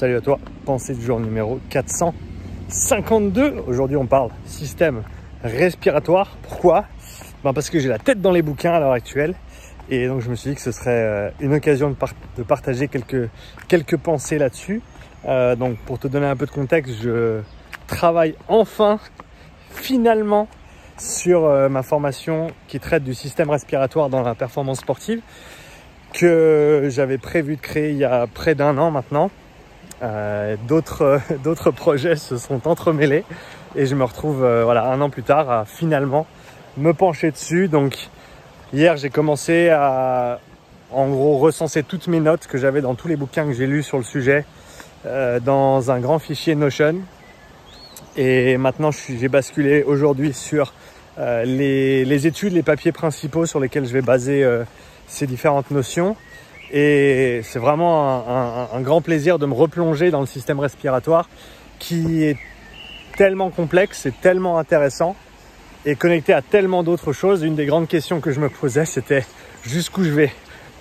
Salut à toi, pensée du jour numéro 452. Aujourd'hui on parle système respiratoire. Pourquoi? Parce que j'ai la tête dans les bouquins à l'heure actuelle. Et donc je me suis dit que ce serait une occasion de partager quelques pensées là-dessus. Donc pour te donner un peu de contexte, je travaille finalement sur ma formation qui traite du système respiratoire dans la performance sportive, que j'avais prévu de créer il y a près d'un an maintenant. D'autres projets se sont entremêlés et je me retrouve voilà, un an plus tard à finalement me pencher dessus. Donc hier j'ai commencé à en gros recenser toutes mes notes que j'avais dans tous les bouquins que j'ai lus sur le sujet dans un grand fichier Notion. Et maintenant j'ai basculé aujourd'hui sur les études, les papiers principaux sur lesquels je vais baser ces différentes notions. Et c'est vraiment un grand plaisir de me replonger dans le système respiratoire qui est tellement complexe et tellement intéressant et connecté à tellement d'autres choses. Une des grandes questions que je me posais, c'était jusqu'où je vais,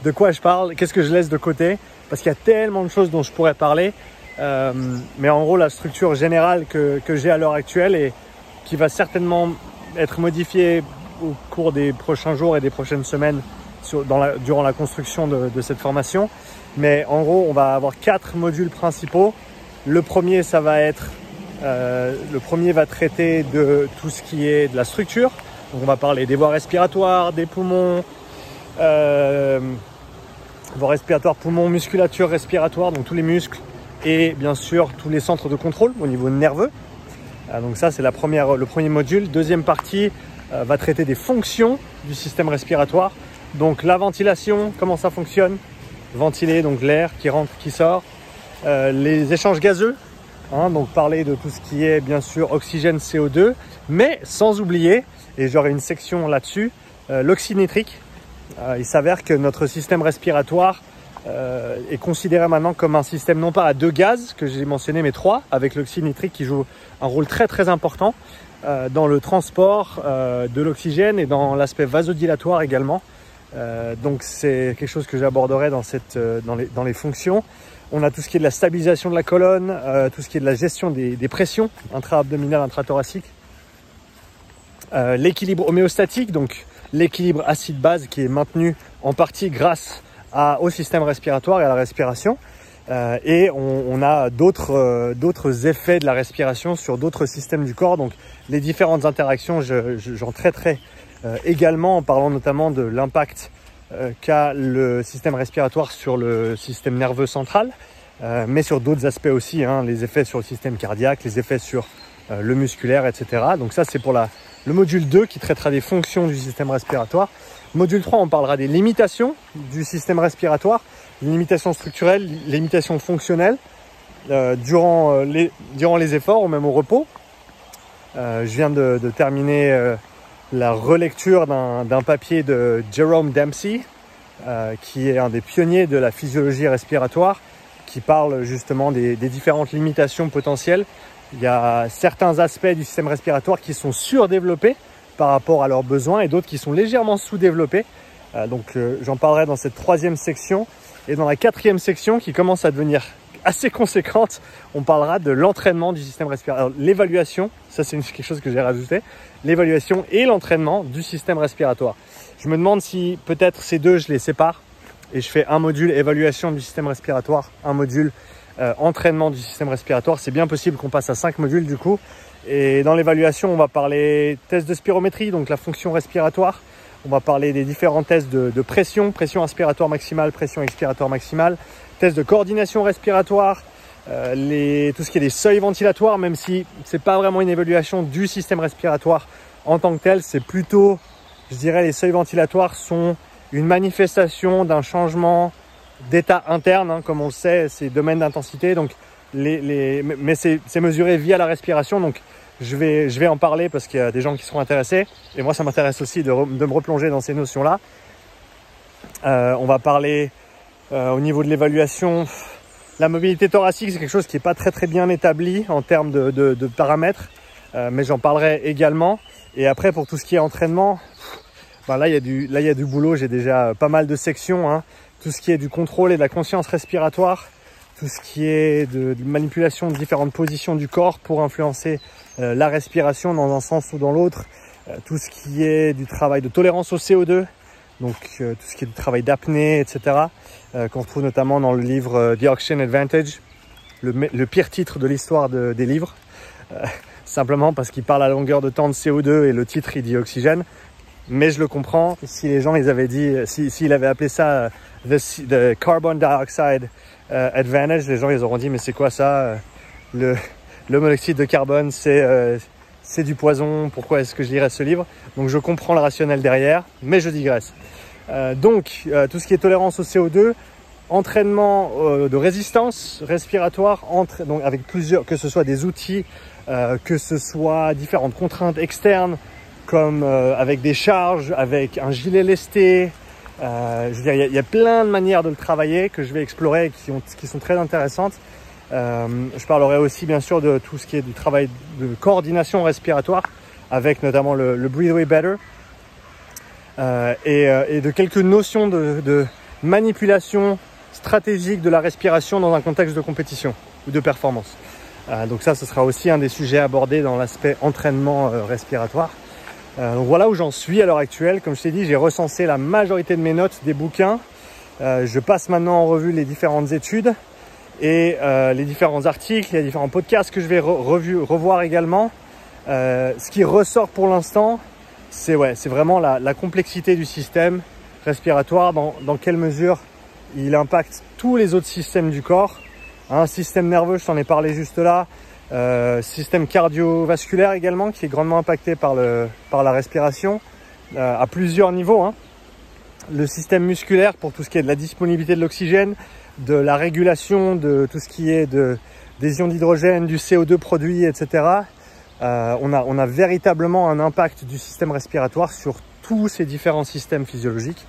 de quoi je parle, qu'est-ce que je laisse de côté, parce qu'il y a tellement de choses dont je pourrais parler. Mais en gros, la structure générale que j'ai à l'heure actuelle et qui va certainement être modifiée au cours des prochains jours et des prochaines semaines durant la construction de cette formation. Mais en gros, on va avoir 4 modules principaux. Le premier, ça va être le premier va traiter de tout ce qui est de la structure. Donc on va parler des voies respiratoires, des poumons, voies respiratoires, poumons, musculature respiratoire, donc tous les muscles et bien sûr tous les centres de contrôle au niveau nerveux. Donc ça, c'est le premier module. Deuxième partie va traiter des fonctions du système respiratoire. Donc la ventilation, comment ça fonctionne, ventiler donc l'air qui rentre, qui sort, les échanges gazeux, donc parler de tout ce qui est bien sûr oxygène, CO2, mais sans oublier, et j'aurai une section là-dessus, l'oxynitrique. Il s'avère que notre système respiratoire est considéré maintenant comme un système non pas à 2 gaz, que j'ai mentionné, mais 3, avec l'oxynitrique qui joue un rôle très important dans le transport de l'oxygène et dans l'aspect vasodilatoire également. Donc c'est quelque chose que j'aborderai dans les fonctions. On a tout ce qui est de la stabilisation de la colonne, tout ce qui est de la gestion des pressions intra-abdominales, intrathoraciques, l'équilibre homéostatique, donc l'équilibre acide-base qui est maintenu en partie grâce au système respiratoire et à la respiration. Et on a d'autres effets de la respiration sur d'autres systèmes du corps. Donc les différentes interactions, j'en traiterai également en parlant notamment de l'impact qu'a le système respiratoire sur le système nerveux central, mais sur d'autres aspects aussi, les effets sur le système cardiaque, les effets sur le musculaire, etc. Donc ça, c'est pour le module 2 qui traitera des fonctions du système respiratoire. Module 3, on parlera des limitations du système respiratoire, les limitations structurelles, les limitations fonctionnelles durant les efforts ou même au repos. Je viens de terminer la relecture d'un papier de Jerome Dempsey, qui est un des pionniers de la physiologie respiratoire, qui parle justement des différentes limitations potentielles. Il y a certains aspects du système respiratoire qui sont surdéveloppés par rapport à leurs besoins et d'autres qui sont légèrement sous-développés. Donc j'en parlerai dans cette 3e section. Et dans la 4e section, qui commence à devenir assez conséquente, on parlera de l'entraînement du système respiratoire. L'évaluation, ça c'est quelque chose que j'ai rajouté, l'évaluation et l'entraînement du système respiratoire. Je me demande si peut-être ces deux, je les sépare et je fais un module évaluation du système respiratoire, un module entraînement du système respiratoire. C'est bien possible qu'on passe à 5 modules du coup. Et dans l'évaluation, on va parler test de spirométrie, donc la fonction respiratoire. On va parler des différents tests de pression inspiratoire maximale, pression expiratoire maximale, tests de coordination respiratoire, tout ce qui est des seuils ventilatoires, même si c'est pas vraiment une évaluation du système respiratoire en tant que tel, c'est plutôt, je dirais, les seuils ventilatoires sont une manifestation d'un changement d'état interne, comme on le sait, c'est domaine d'intensité, donc mais c'est mesuré via la respiration, donc je vais en parler parce qu'il y a des gens qui seront intéressés et moi ça m'intéresse aussi de me replonger dans ces notions-là. On va parler au niveau de l'évaluation, la mobilité thoracique, c'est quelque chose qui n'est pas très bien établi en termes de paramètres, mais j'en parlerai également. Et après, pour tout ce qui est entraînement, là il y a du boulot. J'ai déjà pas mal de sections, tout ce qui est du contrôle et de la conscience respiratoire, tout ce qui est de manipulation de différentes positions du corps pour influencer la respiration dans un sens ou dans l'autre, tout ce qui est du travail de tolérance au CO2, donc tout ce qui est du travail d'apnée, etc., qu'on retrouve notamment dans le livre The Oxygen Advantage, le pire titre de l'histoire des livres, simplement parce qu'il parle à longueur de temps de CO2 et le titre il dit oxygène. Mais je le comprends, si les gens ils avaient dit, s'il avait appelé ça the Carbon Dioxide Advantage, les gens ils auront dit mais c'est quoi ça, le monoxyde de carbone c'est du poison, pourquoi est-ce que je lirais ce livre? Donc je comprends le rationnel derrière, mais je digresse. Donc tout ce qui est tolérance au CO2, entraînement de résistance respiratoire, donc avec plusieurs, que ce soit des outils, que ce soit différentes contraintes externes, comme avec des charges, avec un gilet lesté. Je veux dire, il y a plein de manières de le travailler que je vais explorer et qui sont très intéressantes. Je parlerai aussi bien sûr de tout ce qui est du travail de coordination respiratoire, avec notamment le Breathe Way Better, et de quelques notions de manipulation stratégique de la respiration dans un contexte de compétition ou de performance. Donc ça, ce sera aussi un des sujets abordés dans l'aspect entraînement respiratoire. Donc voilà où j'en suis à l'heure actuelle. Comme je t'ai dit, j'ai recensé la majorité de mes notes des bouquins. Je passe maintenant en revue les différentes études et les différents articles, les différents podcasts que je vais revoir également. Ce qui ressort pour l'instant, c'est vraiment la complexité du système respiratoire, dans quelle mesure il impacte tous les autres systèmes du corps. Un système nerveux, je t'en ai parlé juste là. Système cardiovasculaire également, qui est grandement impacté par la respiration, à plusieurs niveaux, hein. Le système musculaire pour tout ce qui est de la disponibilité de l'oxygène, de la régulation de tout ce qui est des ions d'hydrogène, du CO2 produit, etc. On a véritablement un impact du système respiratoire sur tous ces différents systèmes physiologiques.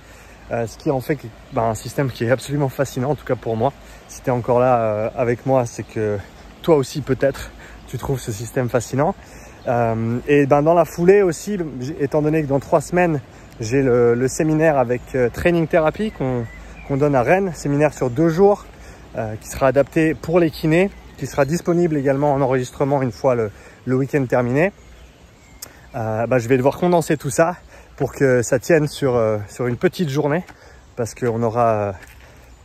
Ce qui en fait un système qui est absolument fascinant, en tout cas pour moi. Si tu es encore là avec moi, c'est que toi aussi peut-être tu trouves ce système fascinant. Et dans la foulée aussi, étant donné que dans 3 semaines, j'ai le séminaire avec Training Therapy qu'on donne à Rennes, séminaire sur 2 jours, qui sera adapté pour les kinés, qui sera disponible également en enregistrement une fois le week-end terminé. Je vais devoir condenser tout ça pour que ça tienne sur une petite journée, parce qu'on aura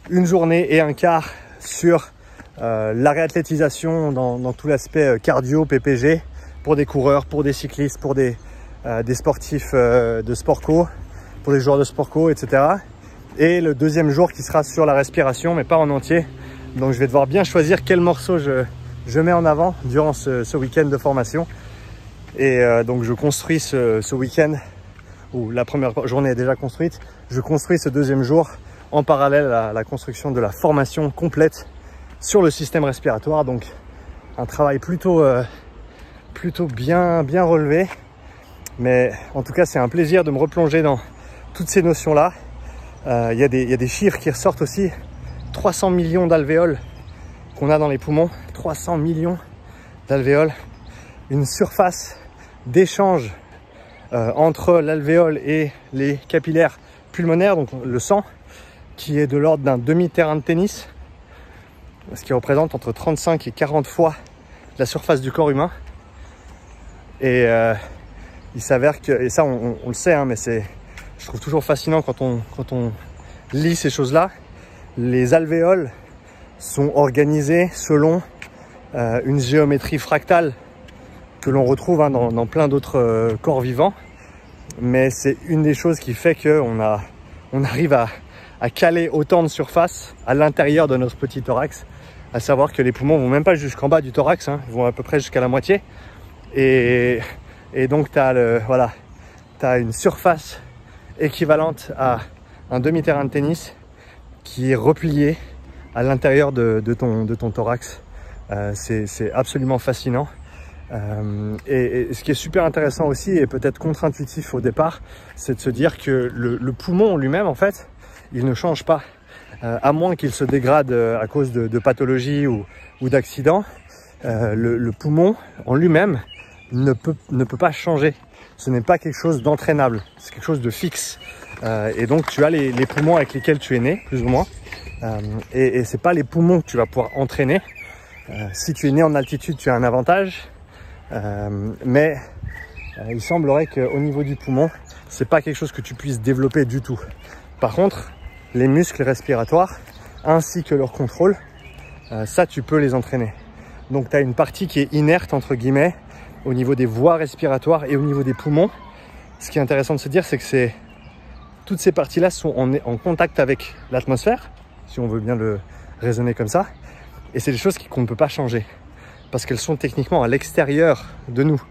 une journée et un quart sur la réathlétisation dans tout l'aspect cardio, PPG, pour des coureurs, pour des cyclistes, pour des sportifs de sport co, pour les joueurs de sport co, etc. Et le deuxième jour qui sera sur la respiration, mais pas en entier. Donc je vais devoir bien choisir quel morceau je mets en avant durant ce week-end de formation. Et donc je construis ce week-end, où la première journée est déjà construite, je construis ce deuxième jour en parallèle à la construction de la formation complète sur le système respiratoire. Donc un travail plutôt bien relevé, mais en tout cas c'est un plaisir de me replonger dans toutes ces notions là. Il y a des chiffres qui ressortent aussi. 300 millions d'alvéoles qu'on a dans les poumons, 300 millions d'alvéoles, une surface d'échange entre l'alvéole et les capillaires pulmonaires, donc le sang, qui est de l'ordre d'un demi-terrain de tennis, ce qui représente entre 35 et 40 fois la surface du corps humain. Et il s'avère que, et ça on le sait, hein, mais je trouve toujours fascinant quand on lit ces choses-là, les alvéoles sont organisées selon une géométrie fractale que l'on retrouve dans plein d'autres corps vivants. Mais c'est une des choses qui fait qu'on arrive à caler autant de surface à l'intérieur de notre petit thorax, à savoir que les poumons vont même pas jusqu'en bas du thorax, hein, ils vont à peu près jusqu'à la moitié. Et donc tu as une surface équivalente à un demi-terrain de tennis qui est replié à l'intérieur de ton thorax. C'est absolument fascinant. Et ce qui est super intéressant aussi, et peut-être contre-intuitif au départ, c'est de se dire que le poumon lui-même, en fait, il ne change pas. À moins qu'il se dégrade à cause de pathologies ou d'accidents, le poumon en lui-même ne peut pas changer. ce n'est pas quelque chose d'entraînable, c'est quelque chose de fixe. Et donc tu as les poumons avec lesquels tu es né, plus ou moins. Et c'est pas les poumons que tu vas pouvoir entraîner. Si tu es né en altitude, tu as un avantage. Mais il semblerait qu'au niveau du poumon, c'est pas quelque chose que tu puisses développer du tout. Par contre, les muscles respiratoires ainsi que leur contrôle, ça tu peux les entraîner. Donc tu as une partie qui est inerte entre guillemets au niveau des voies respiratoires et au niveau des poumons. Ce qui est intéressant de se dire, c'est que toutes ces parties-là sont en contact avec l'atmosphère, si on veut bien le raisonner comme ça. Et c'est des choses qu'on ne peut pas changer parce qu'elles sont techniquement à l'extérieur de nous.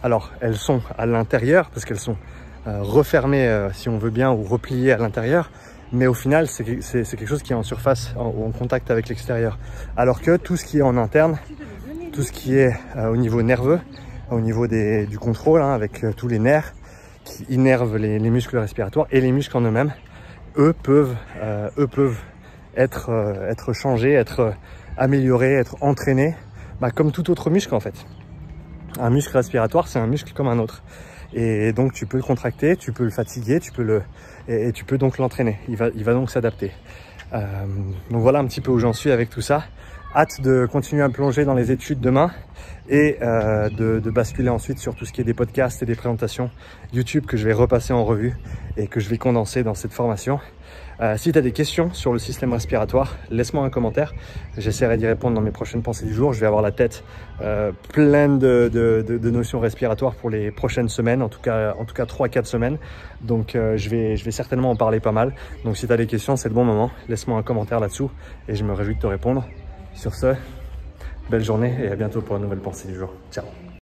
Alors, elles sont à l'intérieur parce qu'elles sont refermées, si on veut bien, ou repliées à l'intérieur. Mais au final, c'est quelque chose qui est en surface ou en contact avec l'extérieur. Alors que tout ce qui est en interne, tout ce qui est au niveau nerveux, au niveau du contrôle, hein, avec tous les nerfs qui innervent les muscles respiratoires et les muscles en eux-mêmes, eux peuvent être changés, être améliorés, être entraînés, comme tout autre muscle en fait. Un muscle respiratoire, c'est un muscle comme un autre. Et donc tu peux le contracter, tu peux le fatiguer, tu peux donc l'entraîner. Il va donc s'adapter. Donc voilà un petit peu où j'en suis avec tout ça. Hâte de continuer à me plonger dans les études demain et de basculer ensuite sur tout ce qui est des podcasts et des présentations YouTube que je vais repasser en revue et que je vais condenser dans cette formation. Si tu as des questions sur le système respiratoire, laisse-moi un commentaire. J'essaierai d'y répondre dans mes prochaines pensées du jour. Je vais avoir la tête pleine de notions respiratoires pour les prochaines semaines, en tout cas 3-4 semaines. Donc je vais certainement en parler pas mal. Donc si tu as des questions, c'est le bon moment. Laisse-moi un commentaire là-dessous et je me réjouis de te répondre. Sur ce, belle journée et à bientôt pour une nouvelle pensée du jour. Ciao.